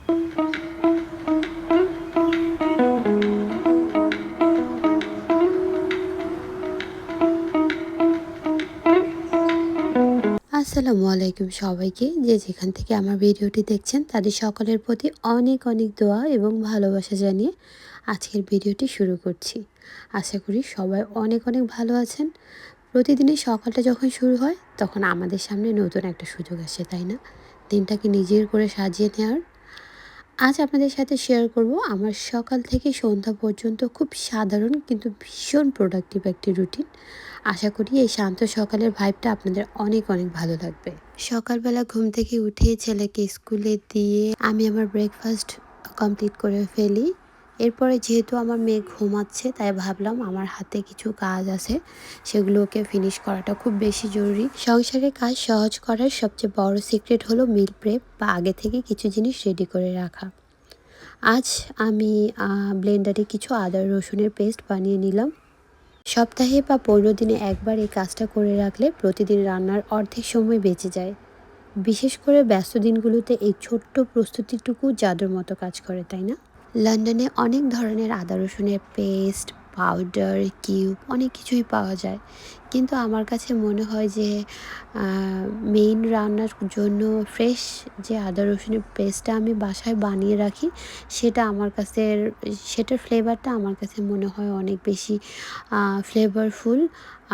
আসসালামু আলাইকুম সবাইকে, যে যেখান থেকে আমার ভিডিওটি দেখছেন তাদের সকলের প্রতি অনেক অনেক দোয়া এবং ভালোবাসা জানিয়ে আজকের ভিডিওটি শুরু করছি। আশা করি সবাই অনেক অনেক ভালো আছেন। প্রতিদিনের সকালটা যখন শুরু হয় তখন আমাদের সামনে নতুন একটা সুযোগ আসে, তাই না? দিনটাকে নিজের করে সাজিয়ে নেওয়ার। আজ আপনাদের সাথে শেয়ার করব আমার সকাল থেকে সন্ধ্যা পর্যন্ত খুব সাধারণ কিন্তু ভীষণ প্রোডাক্টিভ একটি রুটিন। আশা করি এই শান্ত সকালের ভাইবটা আপনাদের অনেক অনেক ভালো লাগবে। সকালবেলা ঘুম থেকে উঠে ছেলেকে স্কুলে দিয়ে আমি আমার ব্রেকফাস্ট কমপ্লিট করে ফেলি। এরপরে যেহেতু আমার মেয়ে ঘুমাচ্ছে, তাই ভাবলাম আমার হাতে কিছু কাজ আছে, সেগুলোকে ফিনিশ করাটা খুব বেশি জরুরি। সংসারের কাজ সহজ করার সবচেয়ে বড় সিক্রেট হলো মিল প্রেপ বা আগে থেকে কিছু জিনিস রেডি করে রাখা। আজ আমি ব্লেন্ডারে কিছু আদা রসুনের পেস্ট বানিয়ে নিলাম। সপ্তাহে বা 15 দিনে একবার এই কাজটা করে রাখলে প্রতিদিন রান্নার অর্ধেক সময় বেঁচে যায়। বিশেষ করে ব্যস্ত দিনগুলোতে এই ছোট্ট প্রস্তুতিটুকু জাদুর মতো কাজ করে, তাই না? লন্ডনে অনেক ধরনের আদা রসুনের পেস্ট, পাউডার, কিউব অনেক কিছুই পাওয়া যায়। কিন্তু আমার কাছে মনে হয় যে মেইন রান্নার জন্য ফ্রেশ যে আদা রসুনের পেস্টটা আমি বাসায় বানিয়ে রাখি, সেটা আমার কাছে, সেটার ফ্লেভারটা আমার কাছে মনে হয় অনেক বেশি ফ্লেভারফুল,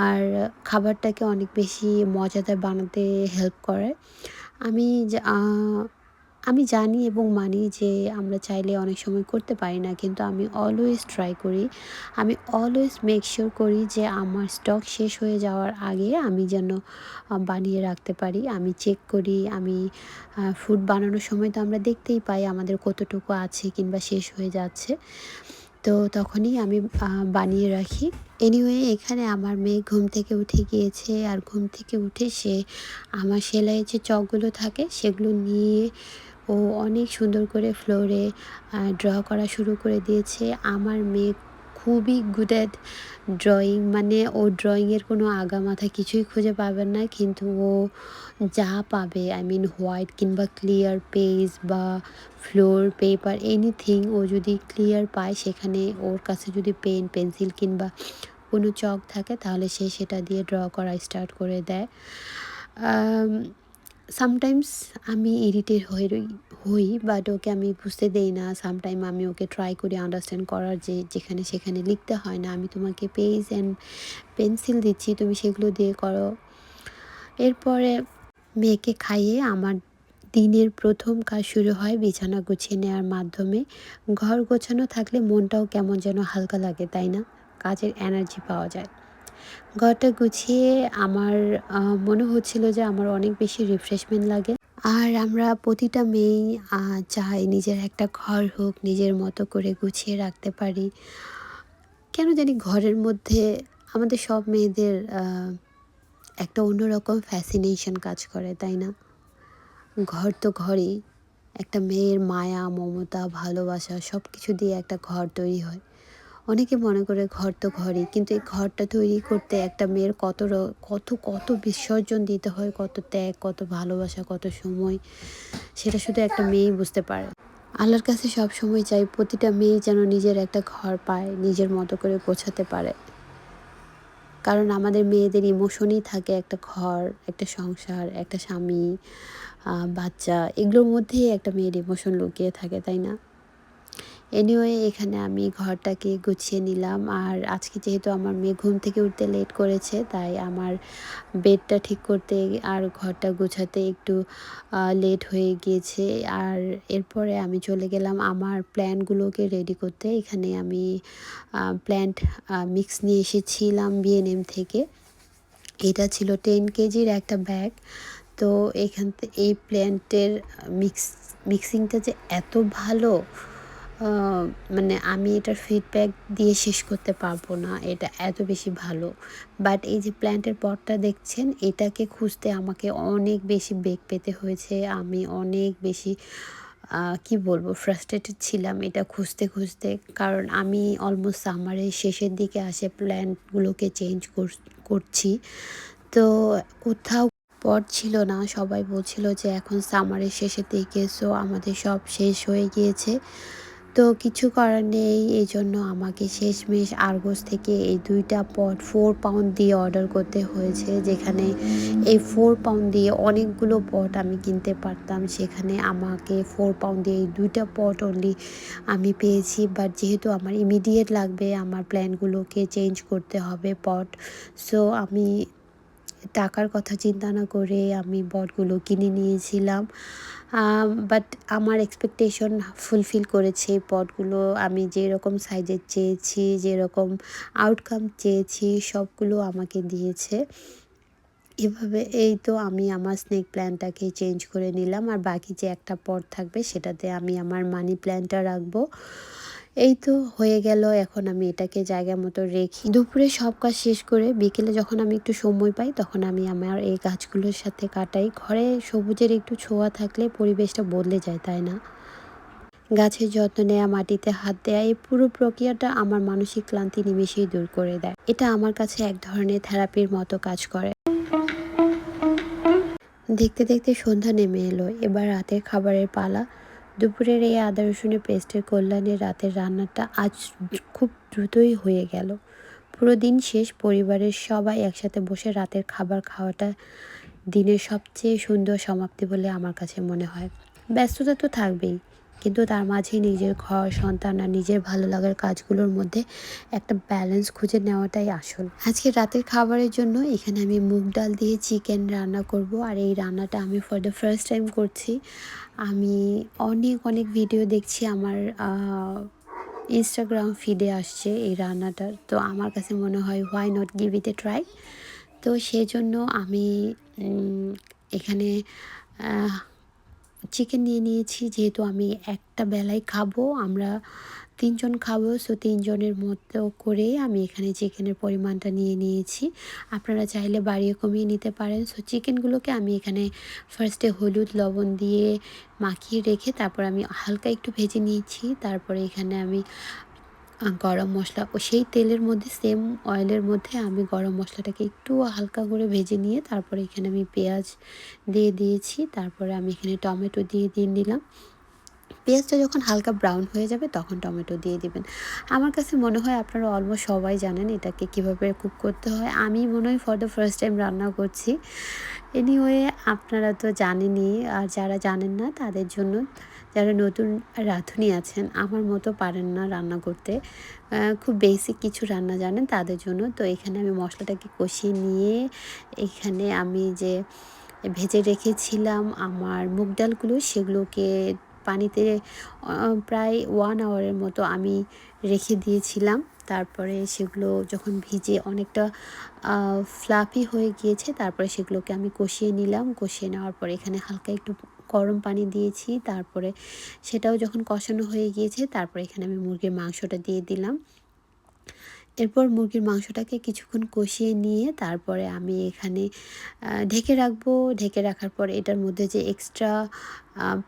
আর খাবারটাকে অনেক বেশি মজাদার বানাতে হেল্প করে। আমি আমি জানি এবং মানি যে আমরা চাইলে অনেক সময় করতে পারি না, কিন্তু আমি অলওয়েজ ট্রাই করি। আমি অলওয়েজ মেক শিওর করি যে আমার স্টক শেষ হয়ে যাওয়ার আগে আমি যেন বানিয়ে রাখতে পারি। আমি চেক করি। আমি ফুড বানানোর সময় তো আমরা দেখতেই পাই আমাদের কতটুকু আছে কিংবা শেষ হয়ে যাচ্ছে। তো তখনই আমি বানিয়ে রাখি। এনিওয়ে, এখানে আমার মেয়ে ঘুম থেকে উঠে গিয়েছে, আর ঘুম থেকে উঠে সে আমার সেলাইয়ের যে চকগুলো থাকে সেগুলো নিয়ে ও অনেক সুন্দর করে ফ্লোরে ড্র করা শুরু করে দিয়েছে। আমার মেয়ে খুবই গুড অ্যাট ড্রয়িং, মানে ও ড্রয়িংয়ের কোনো আগামাথা কিছুই খুঁজে পাবেন না, কিন্তু ও যা পাবে, আই মিন হোয়াইট কিংবা ক্লিয়ার পেজ বা ফ্লোর পেপার এনিথিং, ও যদি ক্লিয়ার পায় সেখানে ওর কাছে যদি পেন পেন্সিল কিংবা কোনো চক থাকে তাহলে সে সেটা দিয়ে ড্র করা স্টার্ট করে দেয়। সামটাইমস আমি ইরিটেট হই, বাট ওকে আমি বুঝতে দেই না। সামটাইম আমি ওকে ট্রাই করি আন্ডারস্ট্যান্ড করার, যে যেখানে সেখানে লিখতে হয় না, আমি তোমাকে পেজ অ্যান্ড পেন্সিল দিচ্ছি, তুমি সেগুলো দিয়ে করো। এরপরে মেয়েকে খাইয়ে আমার দিনের প্রথম কাজ শুরু হয় বিছানা গুছিয়ে নেওয়ার মাধ্যমে। ঘর গোছানো থাকলে মনটাও কেমন যেন হালকা লাগে, তাই না? কাজের এনার্জি পাওয়া যায়। ঘরটা গুছিয়ে আমার মনে হচ্ছিল যে আমার অনেক বেশি রিফ্রেশমেন্ট লাগে। আর আমরা প্রতিটা মেয়েই চাই নিজের একটা ঘর হোক, নিজের মতো করে গুছিয়ে রাখতে পারি। কেন জানি ঘরের মধ্যে আমাদের সব মেয়েদের একটা অন্যরকম ফ্যাসিনেশন কাজ করে, তাই না? ঘর তো ঘরই, একটা মেয়ের মায়া, মমতা, ভালোবাসা সব কিছু দিয়ে একটা ঘর তৈরি হয়। অনেকে মনে করে ঘর তো ঘরই, কিন্তু এই ঘরটা তৈরি করতে একটা মেয়ের কত কত বিসর্জন দিতে হয়, কত ত্যাগ, কত ভালোবাসা, কত সময়, সেটা শুধু একটা মেয়েই বুঝতে পারে। আল্লাহর কাছে সব সময় চাই প্রতিটা মেয়ে যেন নিজের একটা ঘর পায়, নিজের মতো করে গোছাতে পারে। কারণ আমাদের মেয়েদের ইমোশনই থাকে একটা ঘর, একটা সংসার, একটা স্বামী, বাচ্চা, এগুলোর মধ্যেই একটা মেয়ের ইমোশন লুকিয়ে থাকে, তাই না? এনিওয়ে, এখানে আমি ঘরটাকে গুছিয়ে নিলাম। আর আজকে যেহেতু আমার মেয়ে ঘুম থেকে উঠতে লেট করেছে, তাই আমার বেডটা ঠিক করতে আর ঘরটা গোছাতে একটু লেট হয়ে গিয়েছে। আর এরপরে আমি চলে গেলাম আমার প্ল্যান্টগুলোকে রেডি করতে। এখানে আমি প্ল্যান্ট মিক্স নিয়ে এসেছিলাম বিএনএম থেকে। এটা ছিল 10 কেজির একটা ব্যাগ। তো এই প্ল্যান্টের মিক্সিংটা যে এত ভালো, মানে আমি এটার ফিডব্যাক দিয়ে শেষ করতে পারবো না, এটা এত বেশি ভালো। বাট এই যে প্ল্যান্টের পটটা দেখছেন, এটাকে খুঁজতে আমাকে অনেক বেশি বেগ পেতে হয়েছে। আমি অনেক বেশি কি বলবো, ফ্রাস্ট্রেটেড ছিলাম এটা খুঁজতে খুঁজতে। কারণ আমি অলমোস্ট সামারের শেষের দিকে আসে প্ল্যান্টগুলোকে চেঞ্জ করছি। তো কোথাও পট ছিল না। সবাই বলছিল যে এখন সামারের শেষের দিকে, সো আমাদের সব শেষ হয়ে গিয়েছে। তো কিছু করার নেই, এই জন্য আমাকে শেষমেশ আরগোস থেকে এই 2টা পট 4 পাউন্ড দিয়ে অর্ডার করতে হয়েছে। যেখানে এই 4 পাউন্ড দিয়ে অনেকগুলো পট আমি কিনতে পারতাম, সেখানে আমাকে 4 পাউন্ড দিয়ে এই 2টা পট অনলি আমি পেয়েছি। বাট যেহেতু আমার ইমিডিয়েট লাগবে, আমার প্ল্যানগুলোকে চেঞ্জ করতে হবে পট, সো আমি টাকার কথা চিন্তা না করে আমি পটগুলো কিনে নিয়েছিলাম। বাট আমার এক্সপেকটেশন ফুলফিল করেছে এই পটগুলো। আমি যেরকম সাইজের চেয়েছি, যেরকম আউটকাম চেয়েছি, সবগুলো আমাকে দিয়েছে। এভাবে এই তো আমি আমার স্নেক প্ল্যান্টটাকে চেঞ্জ করে নিলাম, আর বাকি যে একটা পট থাকবে সেটাতে আমি আমার মানি প্ল্যান্টটা রাখবো। এই তো হয়ে গেল। এখন আমি এটাকে জায়গা মতো রেখে দুপুরে সব কাজ শেষ করে বিকেলে যখন আমি একটু সময় পাই, তখন আমি আমার এই গাছগুলোর সাথে কাটাই। ঘরে সবুজের একটু ছোঁয়া থাকলে পরিবেশটা বদলে যায়, তাই না? গাছের যত্ন নেওয়া, মাটিতে হাত দেওয়া, এই পুরো প্রক্রিয়াটা আমার মানসিক ক্লান্তি নিমেষেই দূর করে দেয়। এটা আমার কাছে এক ধরনের থেরাপির মতো কাজ করে। দেখতে দেখতে সন্ধ্যা নেমে এলো। এবার রাতের খাবারের পালা। দুপুরের এই আদা রসুনের পেস্টের কল্যাণে রাতের রান্নাটা আজ খুব দ্রুতই হয়ে গেল। পুরো দিন শেষ, পরিবারের সবাই একসাথে বসে রাতের খাবার খাওয়াটা দিনের সবচেয়ে সুন্দর সমাপ্তি বলে আমার কাছে মনে হয়। ব্যস্ততা তো থাকবেই, কিন্তু তার মাঝে নিজের ঘর, সন্তান আর নিজের ভালো লাগার কাজগুলোর মধ্যে একটা ব্যালেন্স খুঁজে নেওয়াটাই আসল। আজকে রাতের খাবারের জন্য এখানে আমি মুগ ডাল দিয়ে চিকেন রান্না করব, আর এই রান্নাটা আমি ফর দ্য ফার্স্ট টাইম করছি। আমি অনেক অনেক ভিডিও দেখছি, আমার ইনস্টাগ্রাম ফিডে আসছে এই রান্নাটার, তো আমার কাছে মনে হয় why not give it A try. তো সেজন্য আমি এখানে চিকেন নিয়ে নিয়েছি। যেহেতু আমি একটা বেলায় খাবো, আমরা 3 জন খাবো, সো 3 জনের মতো করে আমি এখানে চিকেনের পরিমাণটা নিয়ে নিয়েছি। আপনারা চাইলে বাড়িয়ে কমিয়ে নিতে পারেন। সো চিকেনগুলোকে আমি এখানে ফার্স্টে হলুদ লবণ দিয়ে মাখিয়ে রেখে তারপর আমি হালকা একটু ভেজে নিয়েছি। তারপরে এখানে আমি গরম মশলা, ও সেই তেলের মধ্যে, সেম অয়েলের মধ্যে আমি গরম মশলাটাকে একটু হালকা করে ভেজে নিয়ে তারপরে এখানে আমি পেঁয়াজ দিয়ে দিয়েছি। তারপরে আমি এখানে টমেটো দিয়ে দিলাম। পেঁয়াজটা যখন হালকা ব্রাউন হয়ে যাবে তখন টমেটো দিয়ে দিবেন। আমার কাছে মনে হয় আপনারা অলমোস্ট সবাই জানেন এটাকে কিভাবে কুক করতে হয়। আমি মনে হয় ফর দ্য ফার্স্ট টাইম রান্না করছি। এনিওয়ে আপনারা তো জানেনই, আর যারা জানেন না তাদের জন্য, যারা নতুন রাঁধুনি আছেন, আমার মতো পারেন না রান্না করতে, খুব বেসিক কিছু রান্না জানেন তাদের জন্য। তো এখানে আমি মশলাটাকে কষিয়ে নিয়ে এখানে আমি যে ভেজে রেখেছিলাম আমার মুগ ডালগুলো, সেগুলোকে পানিতে প্রায় 1 আওয়ারের মতো আমি রেখে দিয়েছিলাম। তারপরে সেগুলো যখন ভিজে অনেকটা ফ্লাফি হয়ে গিয়েছে, তারপরে সেগুলোকে আমি কষিয়ে নিলাম। কষিয়ে নেওয়ার পরে এখানে হালকা একটু গরম পানি দিয়েছি। তারপরে সেটাও যখন কষানো হয়ে গিয়েছে, তারপরে এখানে আমি মুরগির মাংসটা দিয়ে দিলাম। এরপর মুরগির মাংসটাকে কিছুক্ষণ কষিয়ে নিয়ে তারপরে আমি এখানে ঢেকে রাখবো। ঢেকে রাখার পর এটার মধ্যে যে এক্সট্রা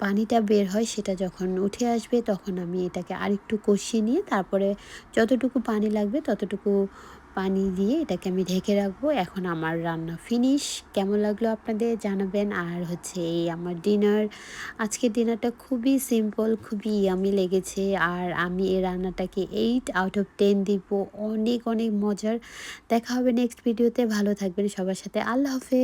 পানিটা বের হয় সেটা যখন উঠে আসবে, তখন আমি এটাকে আরেকটু কষিয়ে নিয়ে তারপরে যতটুকু পানি লাগবে ততটুকু পানি দিয়ে এটাকে আমি ঢেকে রাখবো। এখন আমার রান্না ফিনিশ। কেমন লাগলো আপনাদের জানাবেন। আর হচ্ছে এই আমার ডিনার, আজকের ডিনারটা খুবই সিম্পল, খুবই ইয়ামি লেগেছে। আর আমি এই রান্নাটাকে 8 আউট অফ 10 দিব। অনেক অনেক মজার। দেখা হবে নেক্সট ভিডিওতে। ভালো থাকবেন সবার সাথে। আল্লাহ হাফেজ।